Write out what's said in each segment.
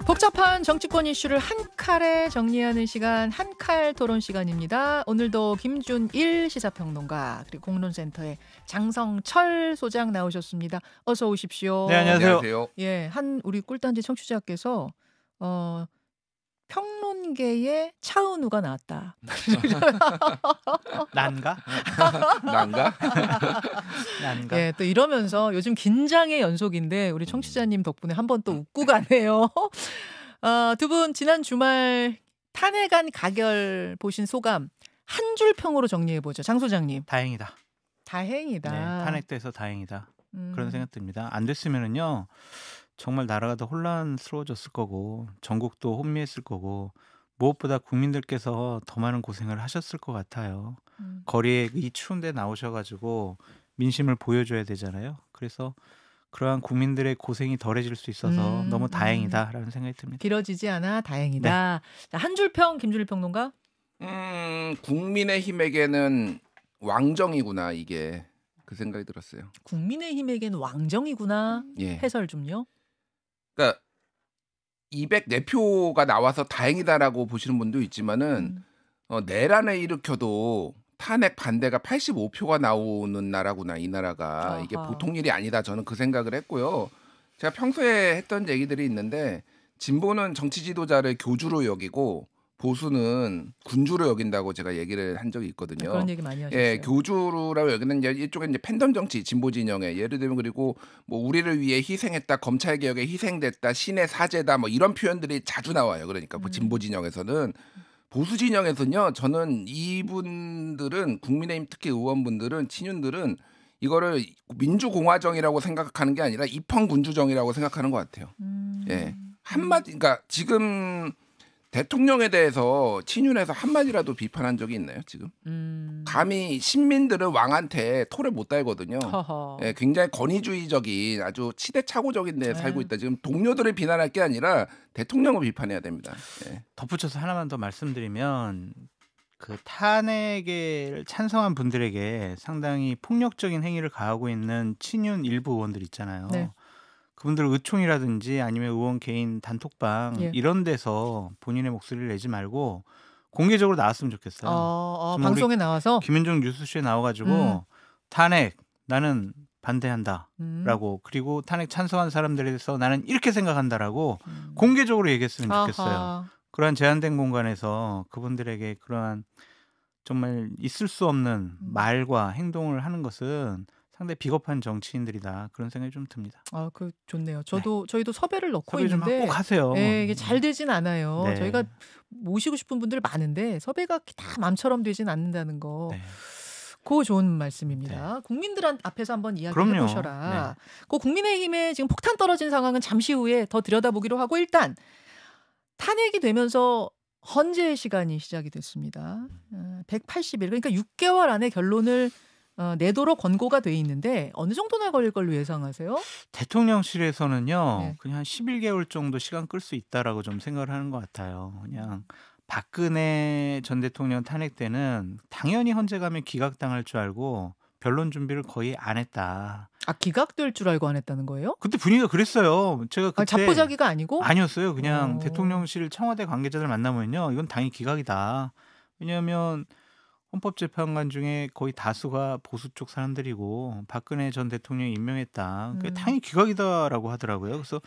복잡한 정치권 이슈를 한 칼에 정리하는 시간, 한칼 토론 시간입니다. 오늘도 김준일 시사평론가 그리고 공론센터의 장성철 소장 나오셨습니다. 어서 오십시오. 네, 안녕하세요. 예, 한 우리 꿀단지 청취자께서 평론계의 차은우가 나왔다. 난가? 난가? 난가? 예, 또 이러면서 요즘 긴장의 연속인데 우리 청취자님 덕분에 한 번 또 웃고 가네요. 두 분 지난 주말 탄핵안 가결 보신 소감 한 줄 평으로 정리해보죠. 장 소장님. 다행이다. 다행이다. 네, 탄핵돼서 다행이다. 그런 생각 듭니다. 안 됐으면은요. 정말 나라가 더 혼란스러워졌을 거고 전국도 혼미했을 거고 무엇보다 국민들께서 더 많은 고생을 하셨을 것 같아요. 거리에 이 추운 데 나오셔가지고 민심을 보여줘야 되잖아요. 그래서 그러한 국민들의 고생이 덜해질 수 있어서 너무 다행이다라는 생각이 듭니다. 길어지지 않아 다행이다. 네. 한 줄 평 김준일 평론가. 국민의힘에게는 왕정이구나 이게 그 생각이 들었어요. 국민의힘에게는 왕정이구나. 예. 해설 좀요. 그러니까 204표가 나와서 다행이다라고 보시는 분도 있지만은 내란을 일으켜도 탄핵 반대가 85표가 나오는 나라구나 이 나라가. 이게 보통 일이 아니다 저는 그 생각을 했고요. 제가 평소에 했던 얘기들이 있는데 진보는 정치 지도자를 교주로 여기고 보수는 군주로 여긴다고 제가 얘기를 한 적이 있거든요. 그런 얘기 많이 하셨어요. 예, 교주라고 여기는 이쪽에 이제 팬덤 정치 진보 진영에 예를 들면 그리고 뭐 우리를 위해 희생했다, 검찰 개혁에 희생됐다, 신의 사제다 뭐 이런 표현들이 자주 나와요. 그러니까 뭐 진보 진영에서는 보수 진영에서는요. 저는 이분들은 국민의힘 특히 의원분들은 친윤들은 이거를 민주공화정이라고 생각하는 게 아니라 입헌군주정이라고 생각하는 것 같아요. 예, 한마디 그러니까 지금 대통령에 대해서 친윤에서 한마디라도 비판한 적이 있나요 지금? 감히 신민들은 왕한테 토를 못 달거든요. 예, 굉장히 권위주의적인 아주 시대착오적인 데 살고 있다. 지금 동료들을 비난할 게 아니라 대통령을 비판해야 됩니다. 예. 덧붙여서 하나만 더 말씀드리면 그 탄핵을 찬성한 분들에게 상당히 폭력적인 행위를 가하고 있는 친윤 일부 의원들 있잖아요. 네. 그분들 의총이라든지 아니면 의원 개인 단톡방 이런 데서 본인의 목소리를 내지 말고 공개적으로 나왔으면 좋겠어요. 방송에 나와서 김윤정 뉴스쇼에 나와가지고 탄핵 나는 반대한다라고 그리고 탄핵 찬성한 사람들에 대해서 나는 이렇게 생각한다라고 공개적으로 얘기했으면 좋겠어요. 그러한 제한된 공간에서 그분들에게 그러한 정말 있을 수 없는 말과 행동을 하는 것은 상당히 비겁한 정치인들이다 그런 생각이 좀 듭니다. 그 좋네요. 저희도 섭외를 넣고 섭외 좀 있는데 꼭 하세요. 예, 이게 잘 되진 않아요. 네. 저희가 모시고 싶은 분들 많은데 섭외가 다 마음처럼 되진 않는다는 거. 네. 그거 좋은 말씀입니다. 국민들 앞에서 한번 이야기해 보셔라. 그 국민의힘에 지금 폭탄 떨어진 상황은 잠시 후에 더 들여다보기로 하고 일단 탄핵이 되면서 헌재 시간이 시작이 됐습니다. 180일 그러니까 6개월 안에 결론을 내도록 권고가 돼 있는데 어느 정도나 걸릴 걸로 예상하세요? 대통령실에서는요. 그냥 한 11개월 정도 시간 끌 수 있다라고 좀 생각을 하는 것 같아요. 그냥 박근혜 전 대통령 탄핵 때는 당연히 헌재 가면 기각당할 줄 알고 변론 준비를 거의 안 했다. 기각될 줄 알고 안 했다는 거예요? 그때 분위기가 그랬어요. 제가 그때 자포자기가 아니고? 아니었어요. 그냥 대통령실 청와대 관계자들 만나면요. 이건 당연히 기각이다. 왜냐하면 헌법재판관 중에 거의 다수가 보수 쪽 사람들이고 박근혜 전 대통령이 임명했다. 그게 당연히 기각이다라고 하더라고요. 그래서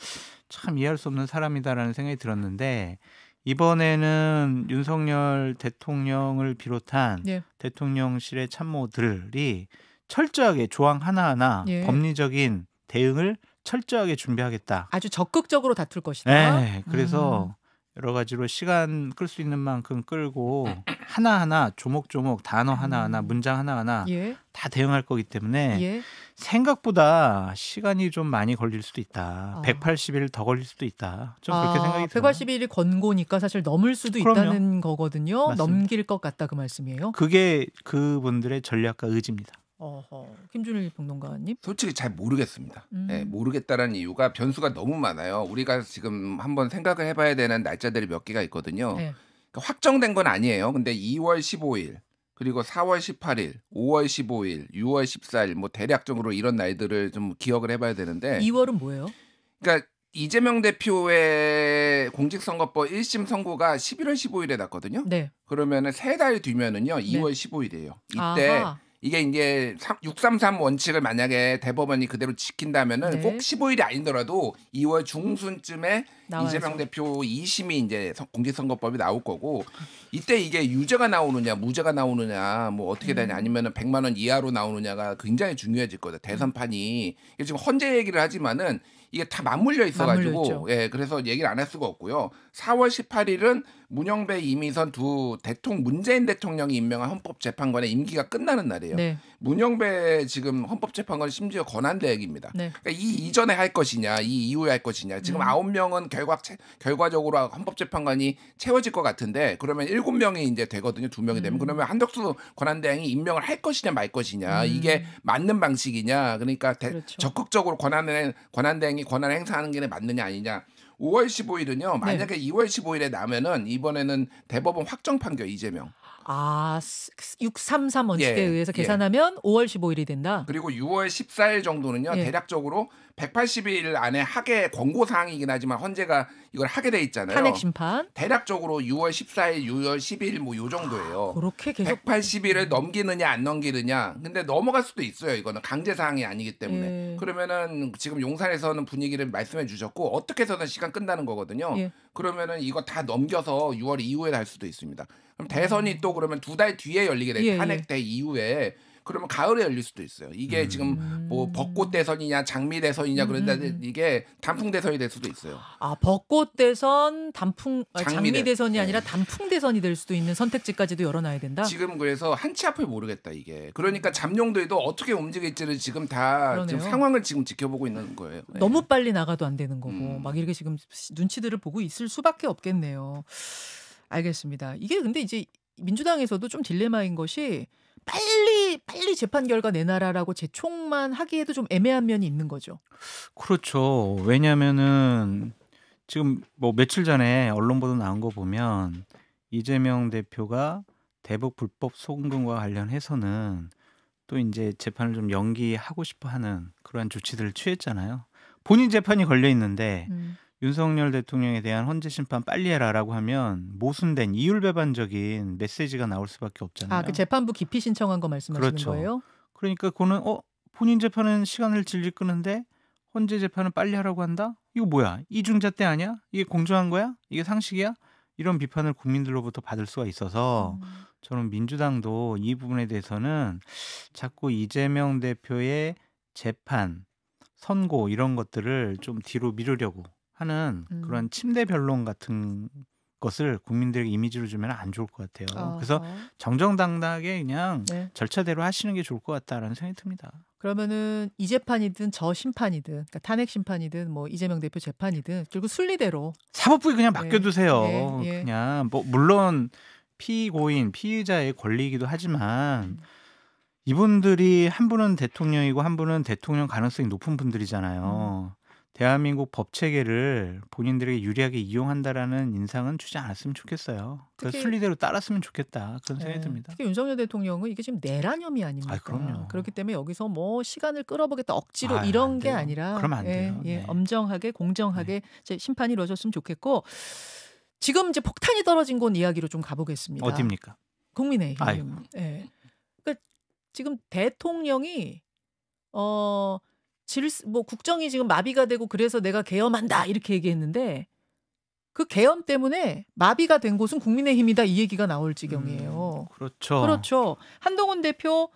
참 이해할 수 없는 사람이다라는 생각이 들었는데 이번에는 윤석열 대통령을 비롯한 대통령실의 참모들이 철저하게 조항 하나하나 법리적인 대응을 철저하게 준비하겠다. 아주 적극적으로 다툴 것이다. 네, 그래서 여러 가지로 시간 끌 수 있는 만큼 끌고 하나하나 조목조목 단어 하나하나 문장 하나하나 다 대응할 거기 때문에 생각보다 시간이 좀 많이 걸릴 수도 있다. 180일 더 걸릴 수도 있다. 좀 그렇게 생각이 들어요. 180일이 권고니까 사실 넘을 수도 있다는 거거든요. 맞습니다. 넘길 것 같다 그 말씀이에요? 그게 그분들의 전략과 의지입니다. 김준일 평론가님? 솔직히 잘 모르겠습니다. 네, 모르겠다라는 이유가 변수가 너무 많아요. 우리가 지금 한번 생각을 해봐야 되는 날짜들이 몇 개가 있거든요. 그러니까 확정된 건 아니에요. 근데 2월 15일 그리고 4월 18일, 5월 15일, 6월 14일 뭐 대략적으로 이런 날들을 좀 기억을 해봐야 되는데 2월은 뭐예요? 그러니까 이재명 대표의 공직선거법 1심 선고가 11월 15일에 났거든요. 네. 그러면은 3달 뒤면은요. 2월 15일이에요. 이때 아하. 이게 이제 633 원칙을 만약에 대법원이 그대로 지킨다면은 네. 꼭 15일이 아니더라도 2월 중순쯤에 나와야죠. 이재명 대표 2심이 이제 공직선거법이 나올 거고 이때 이게 유죄가 나오느냐 무죄가 나오느냐 뭐 어떻게 되냐 아니면은 100만 원 이하로 나오느냐가 굉장히 중요해질 거다. 대선판이 이게 지금 헌재 얘기를 하지만은 이게 다 맞물려 있어가지고 맞물려 예 그래서 얘기를 안 할 수가 없고요. 4월 18일은 문영배, 이미선 두 문재인 대통령이 임명한 헌법재판관의 임기가 끝나는 날이에요. 네. 문영배 지금 헌법재판관 심지어 권한대행입니다. 네. 그러니까 이 이전에 할 것이냐, 이 이후에 할 것이냐. 지금 9명은 결과적으로 헌법재판관이 채워질 것 같은데 그러면 7명이 이제 되거든요. 2명이 되면 그러면 한덕수 권한대행이 임명을 할 것이냐 말 것이냐. 이게 맞는 방식이냐. 그러니까 그렇죠. 적극적으로 권한대행이 권한을 행사하는 게 맞느냐 아니냐. 5월 15일은요. 만약에 2월 15일에 나면은 이번에는 대법원 확정 판결 이재명. 633 원칙에 예, 의해서 예. 계산하면 5월 15일이 된다. 그리고 6월 14일 정도는요. 예. 대략적으로 180일 안에 하게 권고 사항이긴 하지만 헌재가 이걸 하게 돼 있잖아요. 탄핵 심판. 대략적으로 6월 14일, 6월 10일 뭐 요 정도예요. 그렇게 계속 180일을 넘기느냐 안 넘기느냐. 근데 넘어갈 수도 있어요. 이거는 강제 사항이 아니기 때문에. 예. 그러면은 지금 용산에서는 분위기를 말씀해 주셨고 어떻게 해서든 시간 끝나는 거거든요. 예. 그러면은 이거 다 넘겨서 6월 이후에 할 수도 있습니다. 그럼 대선이 또 그러면 2달 뒤에 열리게 돼요. 예, 탄핵대 이후에. 그러면 가을에 열릴 수도 있어요. 이게 지금 뭐 벚꽃 대선이냐 장미 대선이냐 그런데 이게 단풍 대선이 될 수도 있어요. 벚꽃 대선, 장미 장미 대선이 아니라 단풍 대선이 될 수도 있는 선택지까지도 열어놔야 된다. 지금 그래서 한치 앞을 모르겠다 이게. 그러니까 잠룡도에도 어떻게 움직일지를 지금 다 그러네요. 지금 상황을 지금 지켜보고 있는 거예요. 네. 너무 빨리 나가도 안 되는 거고 막 이렇게 지금 눈치들을 보고 있을 수밖에 없겠네요. 알겠습니다. 이게 근데 이제 민주당에서도 좀 딜레마인 것이 빨리 재판 결과 내놔라라고 재촉만 하기에도 좀 애매한 면이 있는 거죠. 그렇죠. 왜냐하면은 지금 뭐 며칠 전에 언론 보도 나온 거 보면 이재명 대표가 대북 불법 송금과 관련해서는 또 이제 재판을 좀 연기하고 싶어하는 그러한 조치들을 취했잖아요. 본인 재판이 걸려 있는데 윤석열 대통령에 대한 헌재 심판 빨리 해라라고 하면 모순된 이율배반적인 메시지가 나올 수밖에 없잖아요. 그 재판부 기피 신청한 거 말씀하시는 그렇죠. 거예요? 그러니까 그거는 본인 재판은 시간을 질질 끄는데 헌재 재판은 빨리 하라고 한다? 이거 뭐야? 이중잣 대 아니야? 이게 공정한 거야? 이게 상식이야? 이런 비판을 국민들로부터 받을 수가 있어서 저는 민주당도 이 부분에 대해서는 자꾸 이재명 대표의 재판, 선고 이런 것들을 좀 뒤로 미루려고 하는 그런 침대 변론 같은 것을 국민들에게 이미지로 주면 안 좋을 것 같아요. 그래서 정정당당하게 그냥 네. 절차대로 하시는 게 좋을 것 같다라는 생각이 듭니다. 그러면은 이 재판이든 저 심판이든 그러니까 탄핵 심판이든 뭐 이재명 대표 재판이든 결국 순리대로 사법부에 그냥 맡겨두세요. 예. 그냥 뭐 물론 피고인, 피의자의 권리이기도 하지만 이분들이 한 분은 대통령이고 한 분은 대통령 가능성이 높은 분들이잖아요. 대한민국 법 체계를 본인들에게 유리하게 이용한다라는 인상은 주지 않았으면 좋겠어요. 그래서 순리대로 따랐으면 좋겠다 그런 생각이 듭니다. 특히 윤석열 대통령은 이게 지금 내란혐의 아닙니까? 그럼요. 그렇기 때문에 여기서 뭐 시간을 끌어보겠다 억지로 이런 게 아니라 그러면 안 돼요. 네. 엄정하게 공정하게 이제 심판이 이루어졌으면 좋겠고 지금 이제 폭탄이 떨어진 곳 이야기로 좀 가보겠습니다. 어디입니까? 국민의힘. 예. 그러니까 지금 대통령이 뭐 국정이 지금 마비가 되고 그래서 내가 계엄한다 이렇게 얘기했는데 그 계엄 때문에 마비가 된 곳은 국민의힘이다 이 얘기가 나올 지경이에요. 그렇죠. 한동훈 대표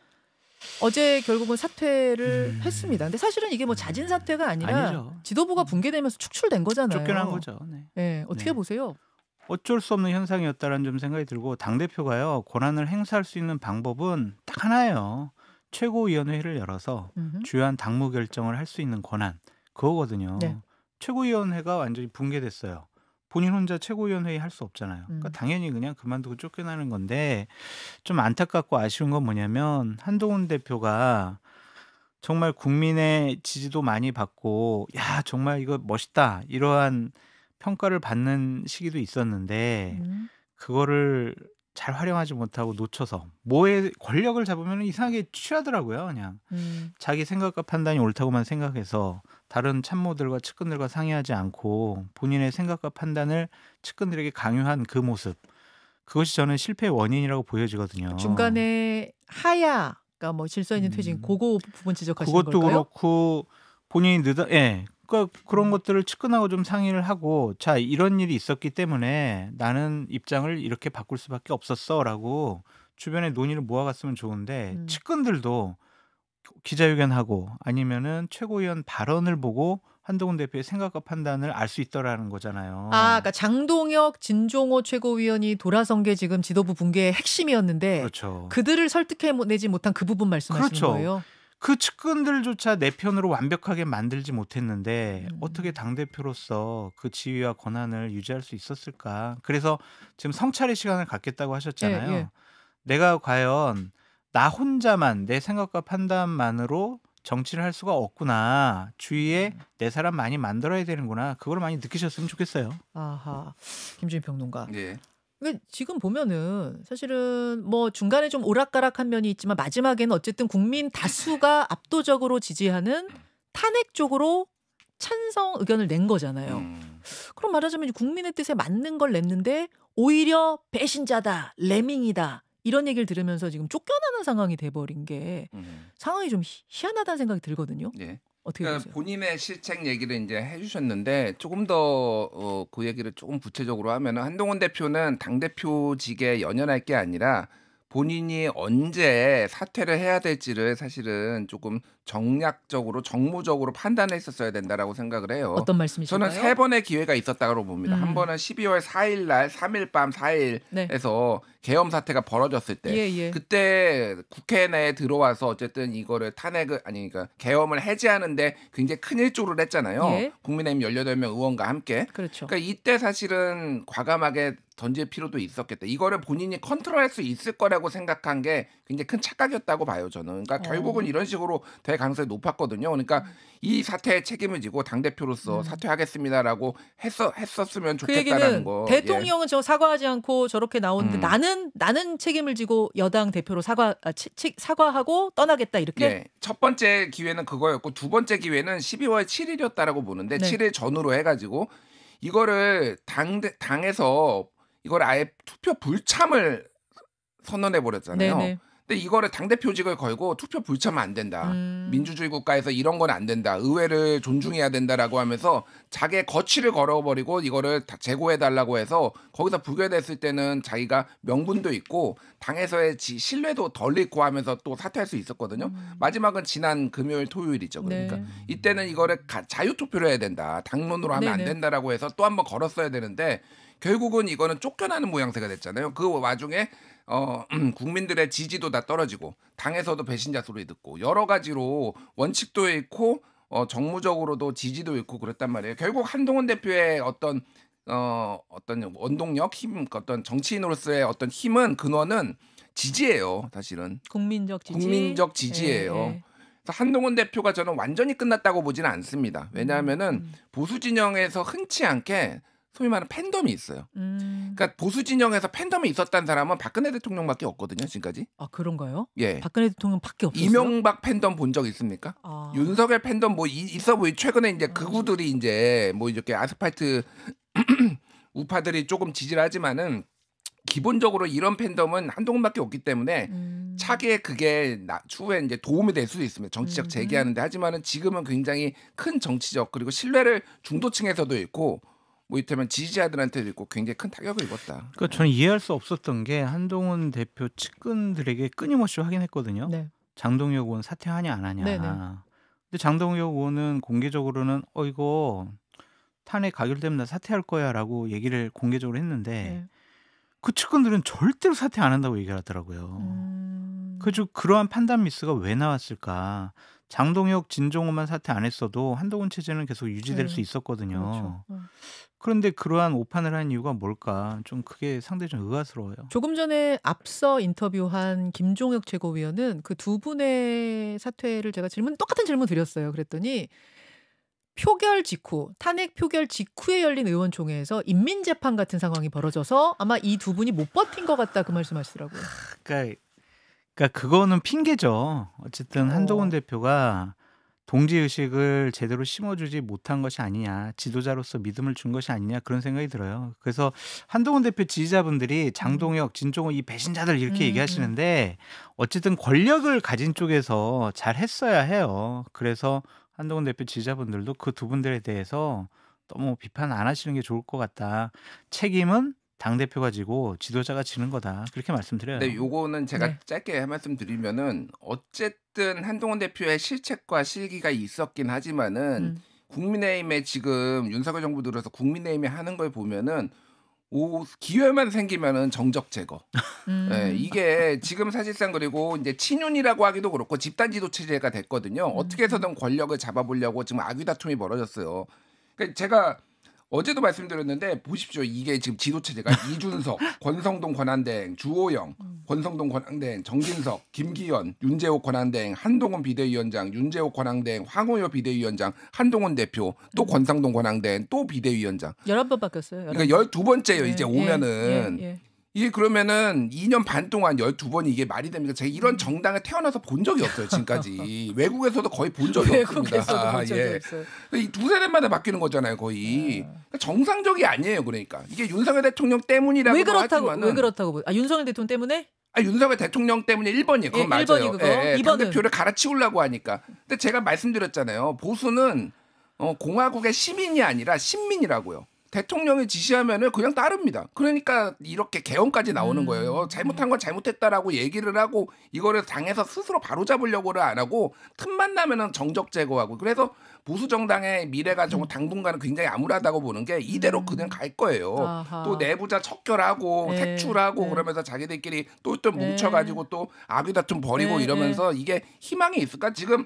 어제 결국은 사퇴를 했습니다. 근데 사실은 이게 뭐 자진 사퇴가 아니라 아니죠. 지도부가 붕괴되면서 축출된 거잖아요. 쫓겨난 거죠. 네. 어떻게 보세요? 어쩔 수 없는 현상이었다라는 좀 생각이 들고 당대표가요. 권한을 행사할 수 있는 방법은 딱 하나예요. 최고위원회를 열어서 주요한 당무 결정을 할 수 있는 권한 그거거든요. 네. 최고위원회가 완전히 붕괴됐어요. 본인 혼자 최고위원회의 할 수 없잖아요. 그러니까 당연히 그냥 그만두고 쫓겨나는 건데 좀 안타깝고 아쉬운 건 뭐냐면 한동훈 대표가 정말 국민의 지지도 많이 받고 야 정말 이거 멋있다 이러한 평가를 받는 시기도 있었는데 그거를 잘 활용하지 못하고 놓쳐서 뭐에 권력을 잡으면 이상하게 취하더라고요. 그냥 자기 생각과 판단이 옳다고만 생각해서 다른 참모들과 측근들과 상의하지 않고 본인의 생각과 판단을 측근들에게 강요한 그 모습, 그것이 저는 실패의 원인이라고 보여지거든요. 중간에 하야가 뭐 질서 있는 퇴진 그거 부분 지적하시는 그것도 걸까요? 그렇고 본인이 그러니까 그런 것들을 측근하고 좀 상의를 하고 자 이런 일이 있었기 때문에 나는 입장을 이렇게 바꿀 수밖에 없었어라고 주변에 논의를 모아갔으면 좋은데 측근들도 기자회견하고 아니면은 최고위원 발언을 보고 한동훈 대표의 생각과 판단을 알 수 있더라는 거잖아요. 그러니까 장동혁, 진종호 최고위원이 돌아선 게 지금 지도부 붕괴의 핵심이었는데 그렇죠. 그들을 설득해내지 못한 그 부분 말씀하시는 그렇죠. 거예요? 그 측근들조차 내 편으로 완벽하게 만들지 못했는데 어떻게 당대표로서 그 지위와 권한을 유지할 수 있었을까? 그래서 지금 성찰의 시간을 갖겠다고 하셨잖아요. 예. 내가 과연 나 혼자만 내 생각과 판단만으로 정치를 할 수가 없구나. 주위에 내 사람 많이 만들어야 되는구나. 그걸 많이 느끼셨으면 좋겠어요. 아하, 김준일 평론가. 예. 지금 보면은 사실은 뭐 중간에 좀 오락가락한 면이 있지만 마지막에는 어쨌든 국민 다수가 압도적으로 지지하는 탄핵 쪽으로 찬성 의견을 낸 거잖아요. 그럼 말하자면 국민의 뜻에 맞는 걸 냈는데 오히려 배신자다, 레밍이다 이런 얘기를 들으면서 지금 쫓겨나는 상황이 돼버린 게 상황이 좀 희한하다는 생각이 들거든요. 예. 어떻게 그러니까 보세요? 본인의 실책 얘기를 이제 해주셨는데 조금 더 그 얘기를 조금 구체적으로 하면은 한동훈 대표는 당 대표직에 연연할 게 아니라 본인이 언제 사퇴를 해야 될지를 사실은 조금 정략적으로 정무적으로 판단했었어야 된다라고 생각을 해요. 어떤 말씀이실까요? 저는 3번의 기회가 있었다고 봅니다. 한 번은 12월 4일 날 3일 밤 4일에서 계엄 사태가 벌어졌을 때 그때 국회 내에 들어와서 어쨌든 이거를 탄핵을 그러니까 계엄을 해제하는데 굉장히 큰 일조를 했잖아요. 국민의힘 18명 의원과 함께. 그렇죠. 그러니까 이때 사실은 과감하게 던질 필요도 있었겠다. 이거를 본인이 컨트롤할 수 있을 거라고 생각한 게 굉장히 큰 착각이었다고 봐요, 저는. 그러니까 결국은 이런 식으로 될 가능성이 높았거든요. 그러니까 이 사태의 책임을 지고 당대표로서 사퇴하겠습니다라고 했었으면 좋겠다라는 거. 그 얘기는 대통령은 저 사과하지 않고 저렇게 나오는데 나는 책임을 지고 여당 대표로 사과하고 떠나겠다 이렇게? 예. 첫 번째 기회는 그거였고 두 번째 기회는 12월 7일이었다라고 보는데 7일 전후로 해가지고 이거를 당에서 이걸 아예 투표 불참을 선언해 버렸잖아요. 근데 이거를 당대표직을 걸고 투표 불참은 안 된다. 민주주의 국가에서 이런 건 안 된다. 의회를 존중해야 된다라고 하면서 자기의 거취를 걸어버리고 이거를 다 재고해달라고 해서 거기서 부결됐을 때는 자기가 명분도 있고 당에서의 신뢰도 덜 잃고 하면서 또 사퇴할 수 있었거든요. 마지막은 지난 금요일 토요일이죠. 그러니까 이때는 이거를 자유투표를 해야 된다. 당론으로 하면 안 된다라고 해서 또 한번 걸었어야 되는데 결국은 이거는 쫓겨나는 모양새가 됐잖아요. 그 와중에 국민들의 지지도 다 떨어지고 당에서도 배신자 소리 듣고 여러 가지로 원칙도 잃고 정무적으로도 지지도 잃고 그랬단 말이에요. 결국 한동훈 대표의 어떤 원동력, 힘, 어떤 정치인으로서의 어떤 힘은 근원은 지지예요. 사실은 국민적 지지예요. 그래서 한동훈 대표가 저는 완전히 끝났다고 보지는 않습니다. 왜냐하면은 보수 진영에서 흔치 않게 소위 말하는 팬덤이 있어요. 그러니까 보수 진영에서 팬덤이 있었다는 사람은 박근혜 대통령밖에 없거든요, 지금까지. 아, 그런가요? 예. 박근혜 대통령밖에 없었어요. 이명박 팬덤 본 적 있습니까? 윤석열 팬덤 뭐 있어 보이. 최근에 이제 극우들이 이제 뭐 이렇게 아스팔트 우파들이 조금 지지를 하지만은 기본적으로 이런 팬덤은 한동훈밖에 없기 때문에 차기에 그게 추후에 이제 도움이 될 수도 있습니다. 정치적 재기하는데 하지만은 지금은 굉장히 큰 정치적 그리고 신뢰를 중도층에서도 있고. 뭐 이를테면 지지자들한테도 있고 굉장히 큰 타격을 입었다. 그러니까 저는 이해할 수 없었던 게 한동훈 대표 측근들에게 끊임없이 확인했거든요. 장동혁 의원 사퇴하냐 안 하냐. 근데 장동혁 의원은 공개적으로는 이거 탄핵 가결되면 나 사퇴할 거야라고 얘기를 공개적으로 했는데 그 측근들은 절대로 사퇴 안 한다고 얘기를 하더라고요. 그래서 그러한 판단 미스가 왜 나왔을까? 장동혁, 진종호만 사퇴 안 했어도 한동훈 체제는 계속 유지될 수 있었거든요. 그렇죠. 그런데 그러한 오판을 한 이유가 뭘까? 좀 그게 상당히 좀 의아스러워요. 조금 전에 앞서 인터뷰한 김종혁 최고위원은 그 두 분의 사퇴를 제가 똑같은 질문 드렸어요. 그랬더니 표결 직후, 탄핵 표결 직후에 열린 의원총회에서 인민재판 같은 상황이 벌어져서 아마 이 두 분이 못 버틴 것 같다 그 말씀하시더라고요. 그러니까 그거는 핑계죠. 어쨌든 한동훈 대표가 동지의식을 제대로 심어주지 못한 것이 아니냐, 지도자로서 믿음을 준 것이 아니냐 그런 생각이 들어요. 그래서 한동훈 대표 지지자분들이 장동혁, 진종호 이 배신자들 이렇게 얘기하시는데 어쨌든 권력을 가진 쪽에서 잘 했어야 해요. 그래서 한동훈 대표 지지자분들도 그 두 분들에 대해서 너무 비판 안 하시는 게 좋을 것 같다. 책임은 당대표가 지고 지도자가 지는 거다. 그렇게 말씀드려요. 네, 요거는 제가 짧게 말씀드리면은 어쨌든 한동훈 대표의 실책과 실기가 있었긴 하지만은 국민의힘에 지금 윤석열 정부 들어서 국민의힘이 하는 걸 보면은 기회만 생기면은 정적 제거. 네, 이게 지금 사실상 그리고 이제 친윤이라고 하기도 그렇고 집단 지도 체제가 됐거든요. 어떻게 해서든 권력을 잡아보려고 지금 악의다툼이 벌어졌어요. 그러니까 제가 어제도 말씀드렸는데 보십시오. 이게 지금 지도체제가 이준석, 권성동 권한대행, 주호영, 권성동 권한대행, 정진석, 김기현, 윤재옥 권한대행, 한동훈 비대위원장, 윤재옥 권한대행, 황우여 비대위원장, 한동훈 대표, 또 권성동 권한대행, 또 비대위원장. 11번 바뀌었어요. 11번. 그러니까 12번째예요. 이제 오면은. 이게 그러면은 2년 반 동안 12번이 이게 말이 됩니까? 제가 이런 정당에 태어나서 본 적이 없어요, 지금까지. 외국에서도 거의 본 적이 없습니다. 외국에서도 본 적이 없어요. 이 두세 대마다 바뀌는 거잖아요, 거의. 그러니까 정상적이 아니에요, 그러니까. 이게 윤석열 대통령 때문이라고 하지만은. 왜 그렇다고? 윤석열 대통령 때문에? 윤석열 대통령 때문에 1번이에요. 그건 맞아요. 1번이 그거. 2번은 당대표를 갈아치우려고 하니까. 근데 제가 말씀드렸잖아요. 보수는 공화국의 시민이 아니라 신민이라고요. 대통령이 지시하면은 그냥 따릅니다. 그러니까 이렇게 개헌까지 나오는 거예요. 잘못한 건 잘못했다라고 얘기를 하고 이거를 당에서 스스로 바로잡으려고를 안 하고 틈만 나면은 정적 제거하고. 그래서 보수 정당의 미래가 정말 당분간은 굉장히 암울하다고 보는 게 이대로 그냥 갈 거예요. 아하. 또 내부자 척결하고 색출하고 그러면서 자기들끼리 또 뭉쳐가지고 또 악의다툼 벌이고 이러면서 이게 희망이 있을까? 지금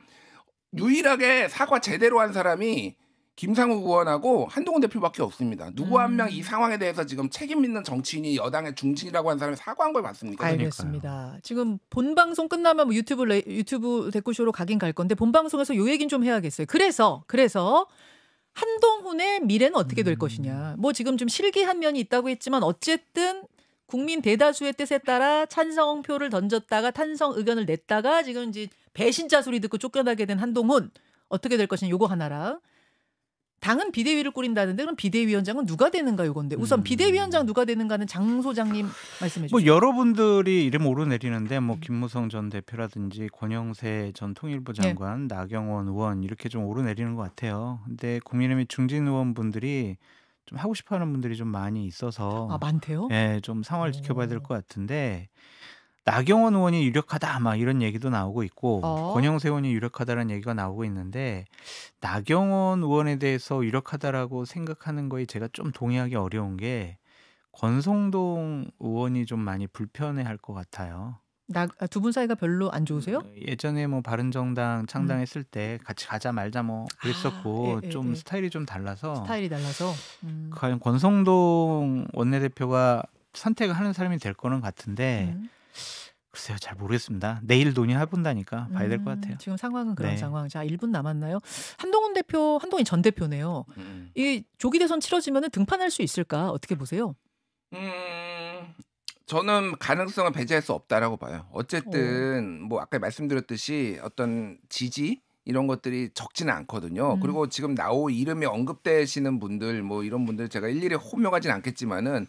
유일하게 사과 제대로 한 사람이 김상우 의원하고 한동훈 대표밖에 없습니다. 누구 한 명 이 상황에 대해서 지금 책임 있는 정치인이 여당의 중진이라고 한 사람이 사과한 걸 봤습니까? 알겠습니다. 그러니까요. 지금 본 방송 끝나면 뭐 유튜브 댓글쇼로 가긴 갈 건데 본 방송에서 요 얘기는 좀 해야겠어요. 그래서 한동훈의 미래는 어떻게 될 것이냐. 뭐 지금 좀 실기한 면이 있다고 했지만 어쨌든 국민 대다수의 뜻에 따라 찬성표를 던졌다가 탄성 의견을 냈다가 지금 이제 배신자 소리 듣고 쫓겨나게 된 한동훈 어떻게 될 것이냐. 요거 하나랑 당은 비대위를 꾸린다는데 그럼 비대위원장은 누가 되는가 요건데 우선 비대위원장 누가 되는가는 장 소장님 말씀해 주세요. 뭐 여러분들이 이름 오르내리는데 뭐 김무성 전 대표라든지 권영세 전 통일부 장관, 나경원 의원 이렇게 좀 오르내리는 것 같아요. 근데 국민의힘 중진 의원분들이 좀 하고 싶어하는 분들이 좀 많이 있어서 많대요? 네, 좀 상황을 지켜봐야 될 것 같은데 나경원 의원이 유력하다 막 이런 얘기도 나오고 있고 권영세 의원이 유력하다는 얘기가 나오고 있는데 나경원 의원에 대해서 유력하다라고 생각하는 거에 제가 좀 동의하기 어려운 게 권성동 의원이 좀 많이 불편해할 것 같아요. 두 분 사이가 별로 안 좋으세요? 예전에 뭐 바른정당 창당했을 때 같이 가자 말자 뭐 그랬었고 좀 스타일이 좀 달라서 과연 권성동 원내대표가 선택을 하는 사람이 될 거는 같은데 글쎄요, 잘 모르겠습니다. 내일 논의해본다니까 봐야 될 것 같아요. 지금 상황은 그런 상황. 자, 1분 남았나요? 한동훈 전 대표네요. 이 조기 대선 치러지면 등판할 수 있을까? 어떻게 보세요? 저는 가능성을 배제할 수 없다라고 봐요. 어쨌든 뭐 아까 말씀드렸듯이 어떤 지지 이런 것들이 적지는 않거든요. 그리고 지금 이름이 언급되시는 분들 뭐 이런 분들 제가 일일이 호명하진 않겠지만은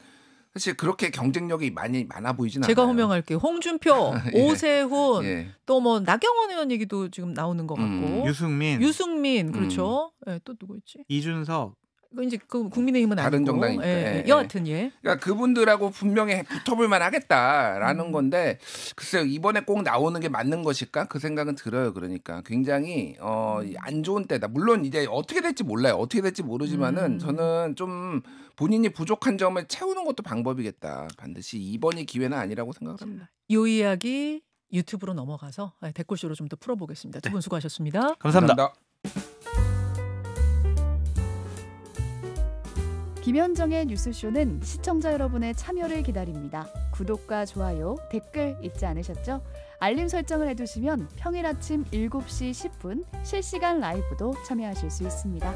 사실 그렇게 경쟁력이 많아 보이진 않아요. 제가 호명할게요. 홍준표, 오세훈, 또 뭐 나경원 의원 얘기도 지금 나오는 것 같고, 유승민, 그렇죠. 또 누구 있지? 이준석. 이제 그 국민의힘은 다른 아니고. 정당이니까. 여하튼 그러니까 그분들하고 분명히 붙어볼 만하겠다라는 건데 글쎄요 이번에 꼭 나오는 게 맞는 것일까 그 생각은 들어요. 그러니까 굉장히 안 좋은 때다. 물론 이제 어떻게 될지 몰라요. 어떻게 될지 모르지만은 저는 좀 본인이 부족한 점을 채우는 것도 방법이겠다. 반드시 이번이 기회는 아니라고 생각합니다. 이 이야기 유튜브로 넘어가서 댓글쇼로 좀 더 풀어보겠습니다. 두 분 수고하셨습니다. 감사합니다. 김현정의 뉴스쇼는 시청자 여러분의 참여를 기다립니다. 구독과 좋아요, 댓글 잊지 않으셨죠? 알림 설정을 해두시면 평일 아침 7시 10분 실시간 라이브도 참여하실 수 있습니다.